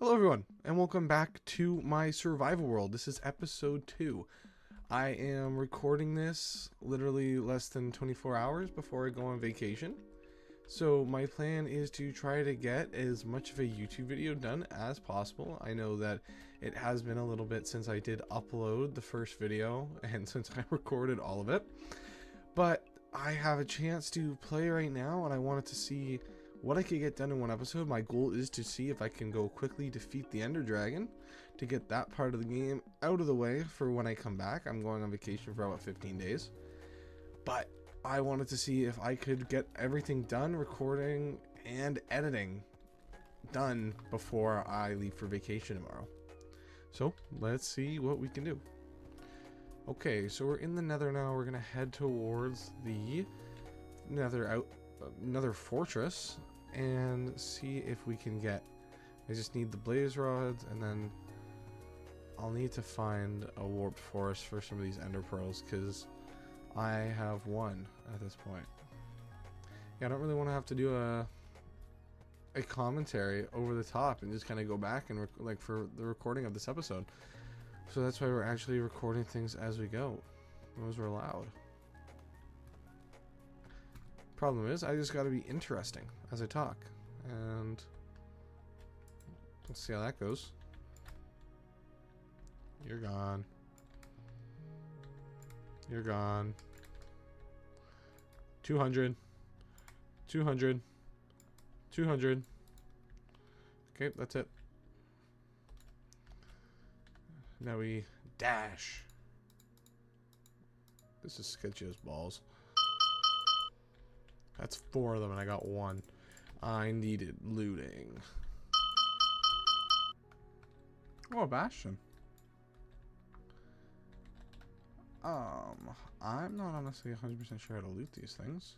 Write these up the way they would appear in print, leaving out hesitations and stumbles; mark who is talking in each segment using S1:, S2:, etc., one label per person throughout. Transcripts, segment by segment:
S1: Hello everyone, and welcome back to my survival world. This is episode 2. I am recording this literally less than 24 hours before I go on vacation. So my plan is to try to get as much of a YouTube video done as possible. I know that it has been a little bit since I did upload the first video and since I recorded all of it. But I have a chance to play right now and I wanted to see what I could get done in one episode. My goal is to see if I can go quickly defeat the Ender Dragon to get that part of the game out of the way for when I come back. I'm going on vacation for about 15 days. But I wanted to see if I could get everything done, recording and editing done before I leave for vacation tomorrow. So let's see what we can do. Okay, so we're in the Nether now. We're gonna head towards the Nether fortress and see if we can get. I just need the blaze rods, and then I'll need to find a warped forest for some of these ender pearls because I have one at this point. Yeah, I don't really want to have to do a commentary over the top and just kind of go back and like for the recording of this episode. So that's why we're actually recording things as we go. Those are allowed. Problem is, I just got to be interesting as I talk, and let's see how that goes. You're gone. You're gone. 200. 200. 200. Okay, that's it. Now we dash. This is sketchy as balls. That's 4 of them and I got 1. I needed looting. Oh, a bastion. I'm not honestly 100% sure how to loot these things.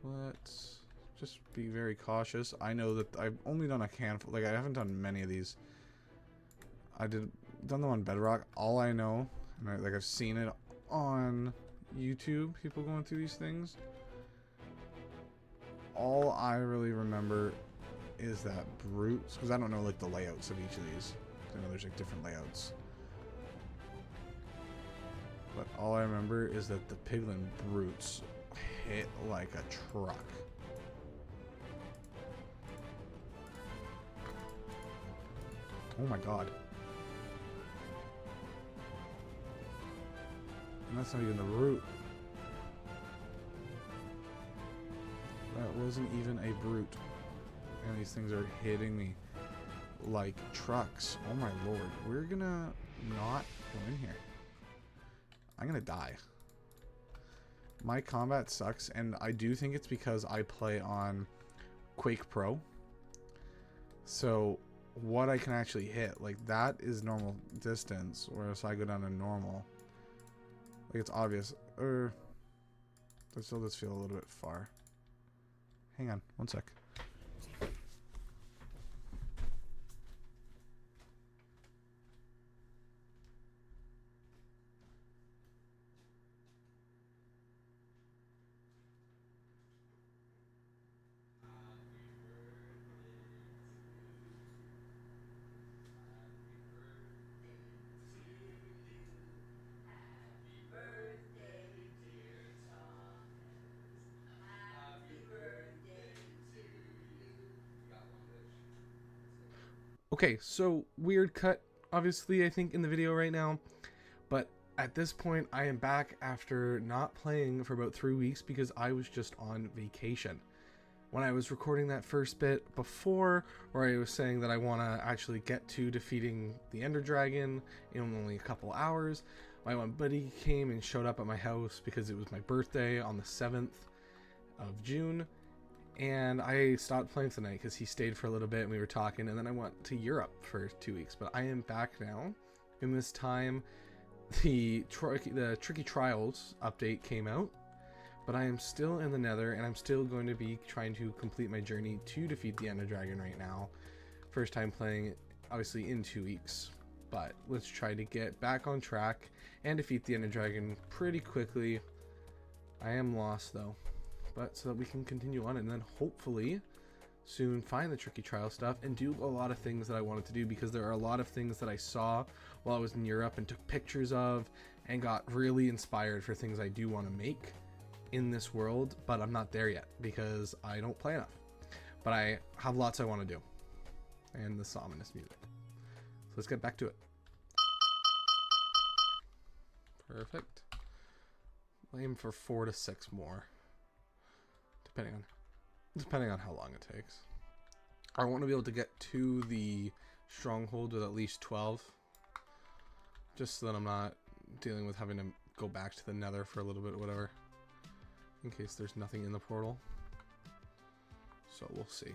S1: Let's just be very cautious. I know that I've only done a handful. Like, I haven't done many of these. Done them on Bedrock. All I know, and I've seen it on YouTube, people going through these things. All I really remember is that brutes, because I don't know like the layouts of each of these. I know there's like different layouts. But all I remember is that the piglin brutes hit like a truck. Oh my god. And that's not even the root. That wasn't even a brute. And these things are hitting me like trucks. Oh my lord. We're gonna not go in here. I'm gonna die. My combat sucks, and I do think it's because I play on Quake Pro. So what I can actually hit, like that is normal distance, whereas I go down to normal. Like it's obvious. That still does feel a little bit far. Hang on, one sec. Okay, so weird cut, obviously, I think, in the video right now. But at this point, I am back after not playing for about 3 weeks because I was just on vacation. When I was recording that first bit before, where I was saying that I want to actually get to defeating the Ender Dragon in only a couple hours, my one buddy came and showed up at my house because it was my birthday on the 7th of June. And I stopped playing tonight because he stayed for a little bit and we were talking, and then I went to Europe for 2 weeks. But I am back now. In this time, the Tricky Trials update came out, but I am still in the Nether, and I'm still going to be trying to complete my journey to defeat the Ender Dragon right now. First time playing, obviously, in 2 weeks. But let's try to get back on track and defeat the Ender Dragon pretty quickly. I am lost, though. But so that we can continue on, and then hopefully soon find the tricky trial stuff and do a lot of things that I wanted to do, because there are a lot of things that I saw while I was in Europe and took pictures of and got really inspired for things I do want to make in this world, but I'm not there yet because I don't play enough. But I have lots I want to do. And the ominous music. So let's get back to it. Perfect. Aim for 4 to 6 more, depending on how long it takes. I want to be able to get to the stronghold with at least 12, just so that I'm not dealing with having to go back to the nether for a little bit or whatever, in case there's nothing in the portal. So we'll see.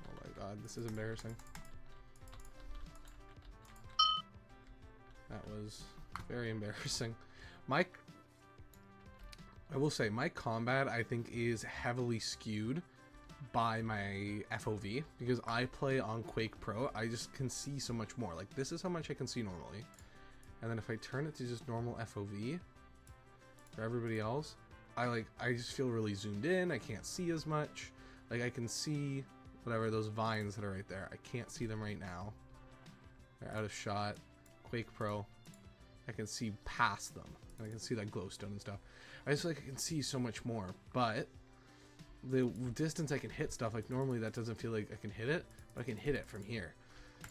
S1: Oh my god, this is embarrassing. That was very embarrassing. I will say, my combat, I think, is heavily skewed by my FOV, because I play on Quake Pro. I just can see so much more. Like, this is how much I can see normally. And then if I turn it to just normal FOV for everybody else, I just feel really zoomed in. I can't see as much. Like, I can see whatever, those vines that are right there. I can't see them right now. They're out of shot. Quake Pro, I can see past them. I can see that glowstone and stuff. I just I can see so much more, but the distance I can hit stuff, like normally that doesn't feel like I can hit it, but I can hit it from here.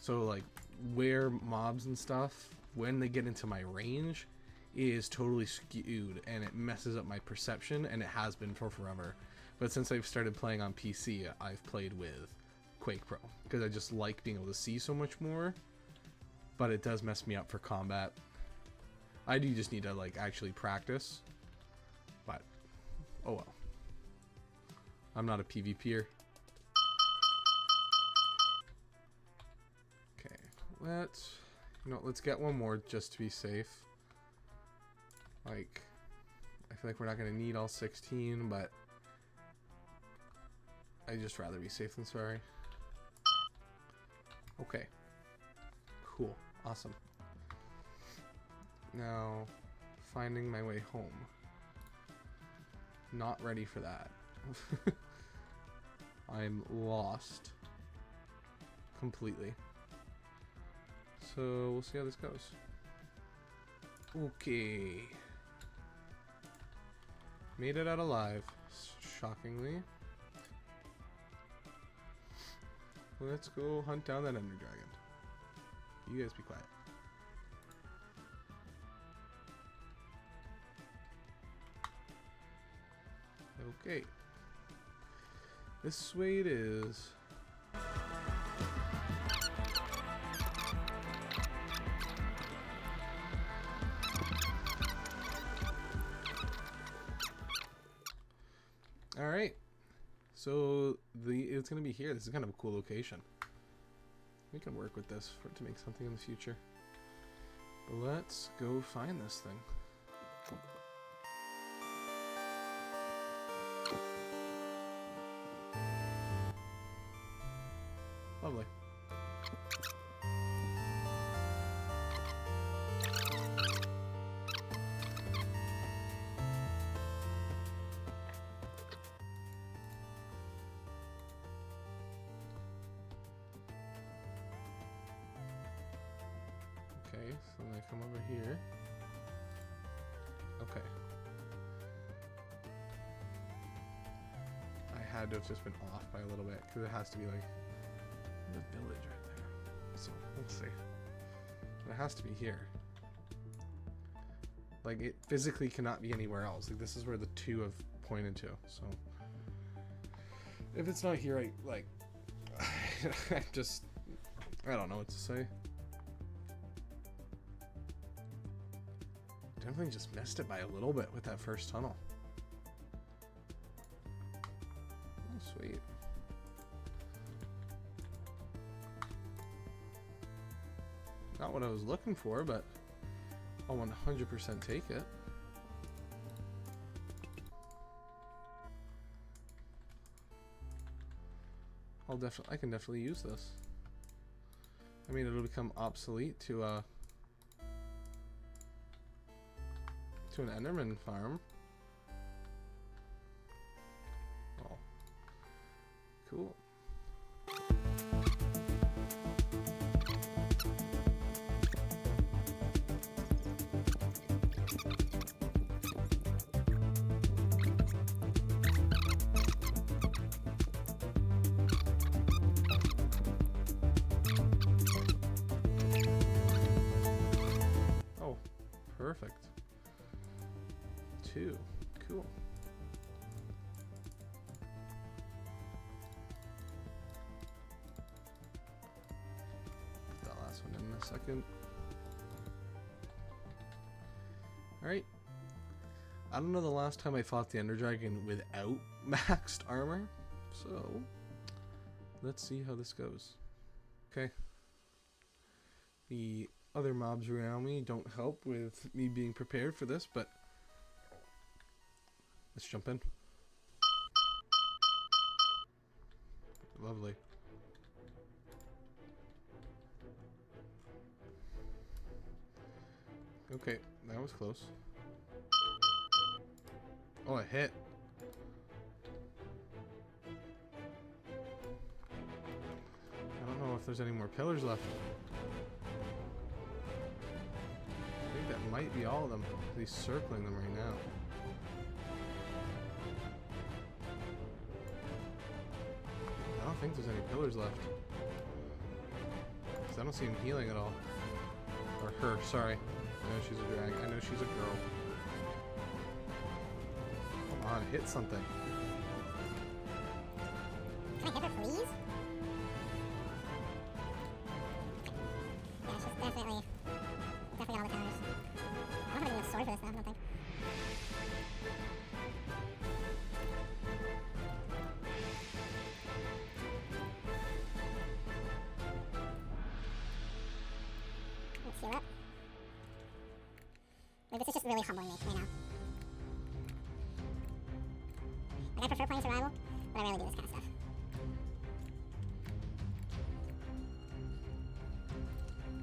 S1: So like where mobs and stuff, when they get into my range, is totally skewed, and it messes up my perception, and it has been for forever. But since I've started playing on PC, I've played with Quake Pro, because I just like being able to see so much more. But it does mess me up for combat. I do just need to like actually practice. But oh well. I'm not a PvPer. Okay, let's get one more just to be safe. Like, I feel like we're not gonna need all 16, but I'd just rather be safe than sorry. Okay. Cool. Awesome. Now, finding my way home. Not ready for that. I'm lost. Completely. So, we'll see how this goes. Okay. Made it out alive. Shockingly. Let's go hunt down that Ender Dragon. You guys be quiet. Okay. This way it is. Alright. So it's gonna be here. This is kind of a cool location. We can work with this to make something in the future. But let's go find this thing. Lovely. Okay, so then I come over here. Okay. I had to have just been off by a little bit, because it has to be like the village right there. So let's see. It has to be here. Like, it physically cannot be anywhere else. Like, this is where the two have pointed to. So if it's not here, I don't know what to say. Definitely just missed it by a little bit with that first tunnel. Oh, sweet. Not what I was looking for, but I'll 100% take it. I can definitely use this. I mean, it'll become obsolete to an Enderman farm. Cool. Oh, perfect. 2. Cool. Put that last one in a second. Alright. I don't know the last time I fought the Ender Dragon without maxed armor, so let's see how this goes. Okay. The other mobs around me don't help with me being prepared for this, but let's jump in. Lovely. Okay, that was close. Oh, it hit. I don't know if there's any more pillars left. I think that might be all of them. He's circling them right now. I don't think there's any pillars left. Because I don't see him healing at all. Or her, sorry. I know she's a drag. I know she's a girl. Come on, hit something.
S2: Can I hit her, please? Yeah, she's definitely got all the counters. I don't have even a sword for this now, I don't think. Let's heal up. Like, this is just really humbling me right now. Like, I prefer playing survival, but I rarely do this kind of stuff.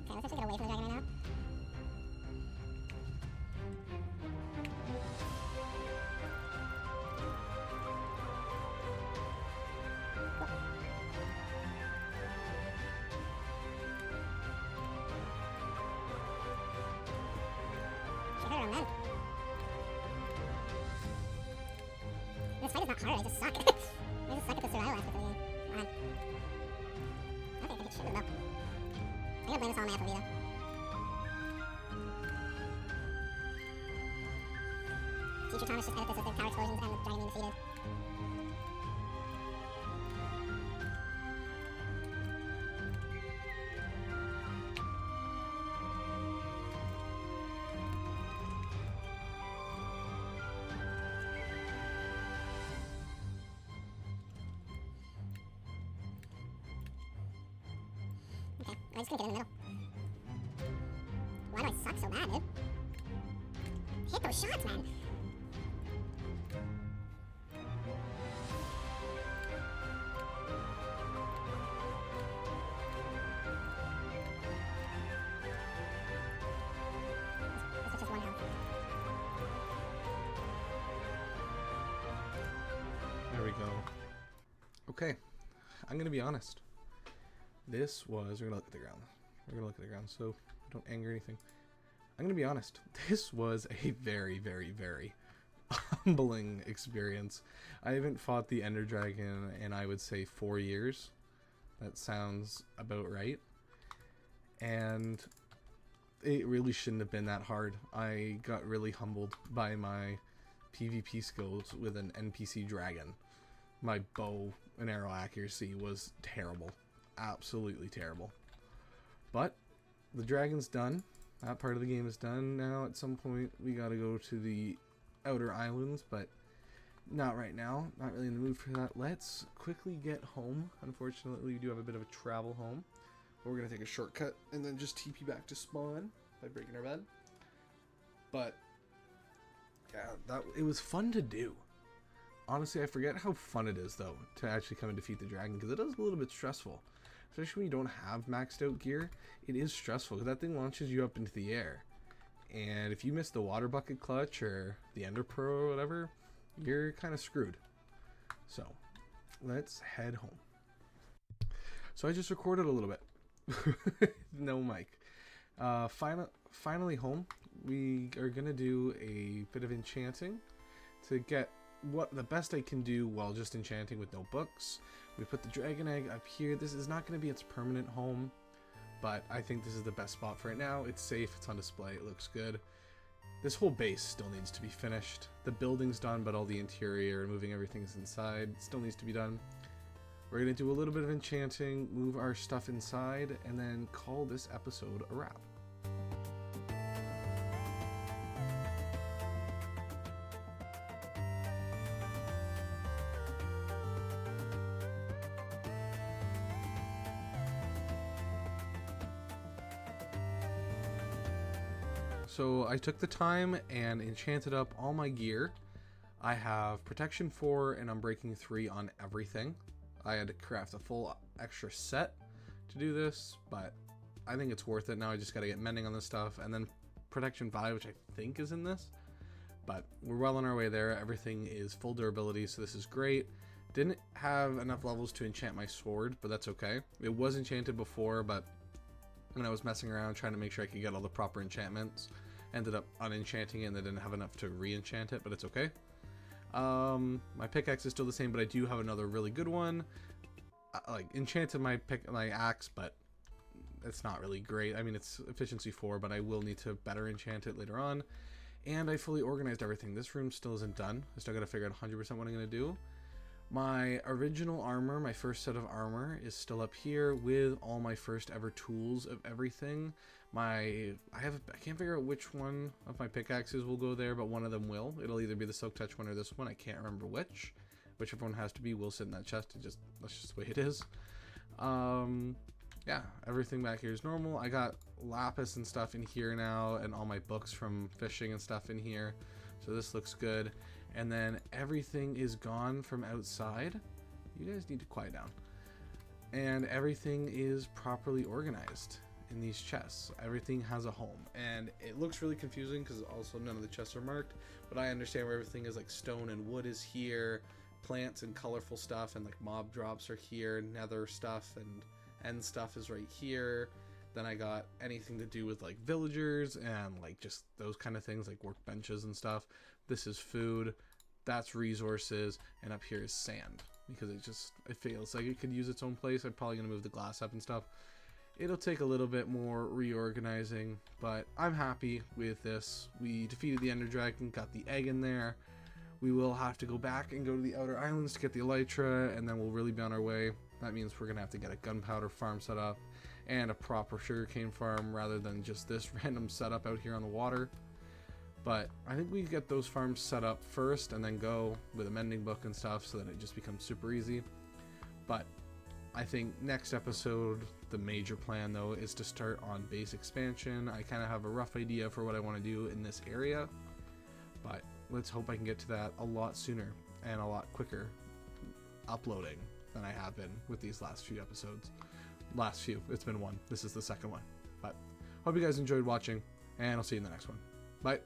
S2: Okay, let's actually get away from the dragon right now. She hurt her own men. This fight is not hard, I just suck. I just suck at the survival aspect of the game. Come on. I don't think I can shoot them though. I'm gonna blame this all on my FOV though. Teacher Thomas just edit this as the tower explosions and the dragon being defeated. Okay, I'm just gonna get in the middle. Why do I suck so bad, dude? Hit those shots, man! This is just one health.
S1: There we go. Okay, I'm gonna be honest. This was, we're gonna look at the ground. We're gonna look at the ground, so don't anger anything. I'm gonna be honest. This was a very, very, very humbling experience. I haven't fought the Ender Dragon in, I would say, 4 years. That sounds about right. And it really shouldn't have been that hard. I got really humbled by my PvP skills with an NPC dragon. My bow and arrow accuracy was terrible. Absolutely terrible. But the dragon's done. That part of the game is done. Now at some point we gotta go to the outer islands, but not right now. Not really in the mood for that. Let's quickly get home. Unfortunately, we do have a bit of a travel home. But we're gonna take a shortcut and then just TP back to spawn by breaking our bed. But yeah, it was fun to do. Honestly, I forget how fun it is though to actually come and defeat the dragon, because it is a little bit stressful. Especially when you don't have maxed out gear, it is stressful because that thing launches you up into the air. And if you miss the water bucket clutch or the Ender Pearl or whatever, you're kind of screwed. So, let's head home. So I just recorded a little bit. No mic. Finally home. We are gonna do a bit of enchanting to get what the best I can do while just enchanting with no books. We put the dragon egg up here. This is not going to be its permanent home, but I think this is the best spot for it now. It's safe, it's on display, it looks good. This whole base still needs to be finished. The building's done, but all the interior and moving everything's inside still needs to be done. We're going to do a little bit of enchanting, move our stuff inside, and then call this episode a wrap. So I took the time and enchanted up all my gear. I have protection 4 and Unbreaking 3 on everything. I had to craft a full extra set to do this, but I think it's worth it now. I just got to get mending on this stuff, and then protection 5, which I think is in this, but we're well on our way there. Everything is full durability, so this is great. Didn't have enough levels to enchant my sword, but that's okay. It was enchanted before, but when I was messing around trying to make sure I could get all the proper enchantments, ended up unenchanting it, and I didn't have enough to re-enchant it, but it's okay. My pickaxe is still the same, but I do have another really good one. I enchanted my axe, but it's not really great. I mean, it's efficiency 4, but I will need to better enchant it later on. And I fully organized everything. This room still isn't done. I still got to figure out 100% what I'm going to do. My original armor, my first set of armor, is still up here with all my first ever tools of everything. I can't figure out which one of my pickaxes will go there, but one of them will. It'll either be the Silk Touch one or this one. I can't remember which. Whichever one has to be will sit in that chest. That's just the way it is. Yeah, everything back here is normal. I got lapis and stuff in here now, and all my books from fishing and stuff in here. So this looks good. And then everything is gone from outside. You guys need to quiet down. And everything is properly organized in these chests. Everything has a home, and it looks really confusing because also none of the chests are marked, but I understand where everything is. Like stone and wood is here, plants and colorful stuff, and like mob drops are here, nether stuff and end stuff is right here. Then I got anything to do with like villagers and like just those kind of things, like workbenches and stuff. This is food, that's resources, and up here is sand, because it feels like it could use its own place. I'm probably gonna move the glass up and stuff. It'll take a little bit more reorganizing, but I'm happy with this. We defeated the Ender Dragon, got the egg in there. We will have to go back and go to the Outer Islands to get the Elytra, and then we'll really be on our way. That means we're gonna have to get a gunpowder farm set up and a proper sugarcane farm rather than just this random setup out here on the water. But I think we get those farms set up first and then go with a mending book and stuff so that it just becomes super easy. But I think next episode, the major plan though is to start on base expansion. I kind of have a rough idea for what I want to do in this area, but let's hope I can get to that a lot sooner and a lot quicker uploading than I have been with these last few episodes. It's been one. This is the second one. But hope you guys enjoyed watching, and I'll see you in the next one. Bye.